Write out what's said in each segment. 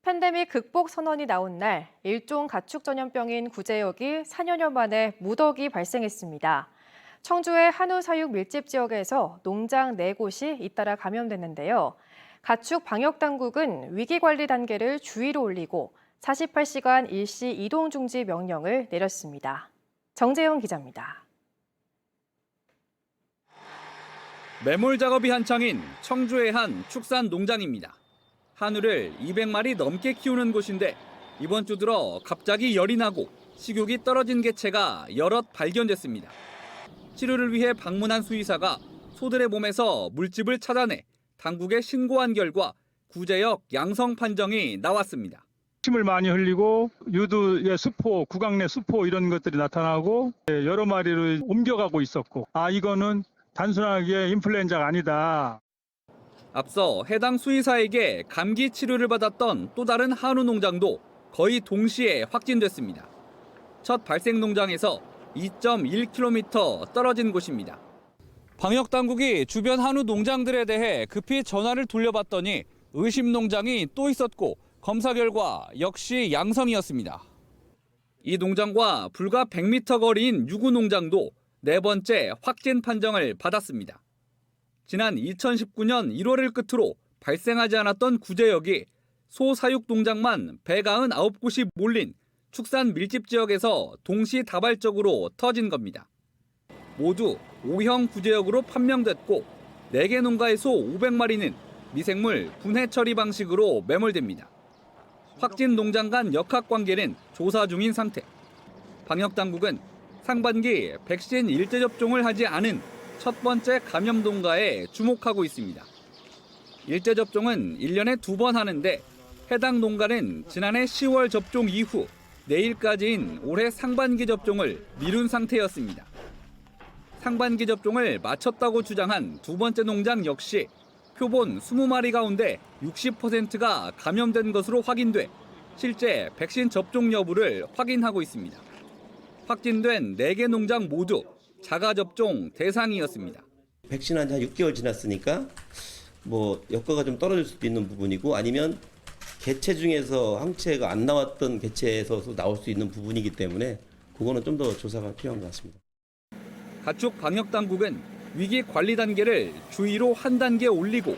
팬데믹 극복 선언이 나온 날 일종 가축 전염병인 구제역이 4년여 만에 무더기 발생했습니다. 청주의 한우 사육 밀집 지역에서 농장 4곳이 잇따라 감염됐는데요. 가축 방역 당국은 위기 관리 단계를 주의로 올리고 48시간 일시 이동 중지 명령을 내렸습니다. 정재영 기자입니다. 매몰 작업이 한창인 청주의 한 축산 농장입니다. 한우를 200마리 넘게 키우는 곳인데 이번 주 들어 갑자기 열이 나고 식욕이 떨어진 개체가 여럿 발견됐습니다. 치료를 위해 방문한 수의사가 소들의 몸에서 물집을 찾아내 당국에 신고한 결과 구제역 양성 판정이 나왔습니다. 침을 많이 흘리고 유두의 수포, 구강 내 수포 이런 것들이 나타나고 여러 마리를 옮겨가고 있었고 이거는 단순하게 인플루엔자가 아니다. 앞서 해당 수의사에게 감기 치료를 받았던 또 다른 한우 농장도 거의 동시에 확진됐습니다. 첫 발생 농장에서 2.1km 떨어진 곳입니다. 방역 당국이 주변 한우 농장들에 대해 급히 전화를 돌려봤더니 의심 농장이 또 있었고 검사 결과 역시 양성이었습니다. 이 농장과 불과 100m 거리인 유구 농장도 4번째 확진 판정을 받았습니다. 지난 2019년 1월을 끝으로 발생하지 않았던 구제역이 소 사육 농장만 199곳이 몰린 축산 밀집 지역에서 동시다발적으로 터진 겁니다. 모두 O형 구제역으로 판명됐고 4개 농가의 소 500마리는 미생물 분해 처리 방식으로 매몰됩니다. 확진 농장 간 역학관계는 조사 중인 상태. 방역당국은 상반기 백신 일제 접종을 하지 않은 첫 번째 감염 농가에 주목하고 있습니다. 일제 접종은 1년에 2번 하는데 해당 농가는 지난해 10월 접종 이후 내일까지인 올해 상반기 접종을 미룬 상태였습니다. 상반기 접종을 마쳤다고 주장한 두 번째 농장 역시 표본 20마리 가운데 60%가 감염된 것으로 확인돼 실제 백신 접종 여부를 확인하고 있습니다. 확진된 4개 농장 모두 자가 접종 대상이었습니다. 백신한 지 한 6개월 지났으니까 효과가 좀 떨어질 수도 있는 부분이고 아니면 개체 중에서 항체가 안 나왔던 개체에서도 나올 수 있는 부분이기 때문에 그거는 좀 더 조사가 필요한 것 같습니다. 가축 방역 당국은 위기 관리 단계를 주의로 한 단계 올리고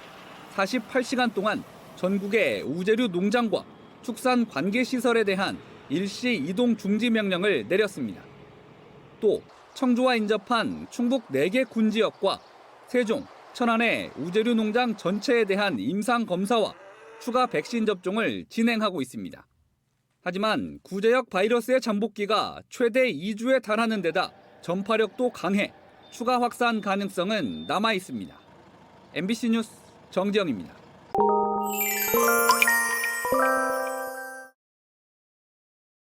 48시간 동안 전국의 우제류 농장과 축산 관계 시설에 대한 일시 이동 중지 명령을 내렸습니다. 또 청주와 인접한 충북 4개 군지역과 세종, 천안의 우제류 농장 전체에 대한 임상 검사와 추가 백신 접종을 진행하고 있습니다. 하지만 구제역 바이러스의 잠복기가 최대 2주에 달하는 데다 전파력도 강해 추가 확산 가능성은 남아 있습니다. MBC 뉴스 정지영입니다.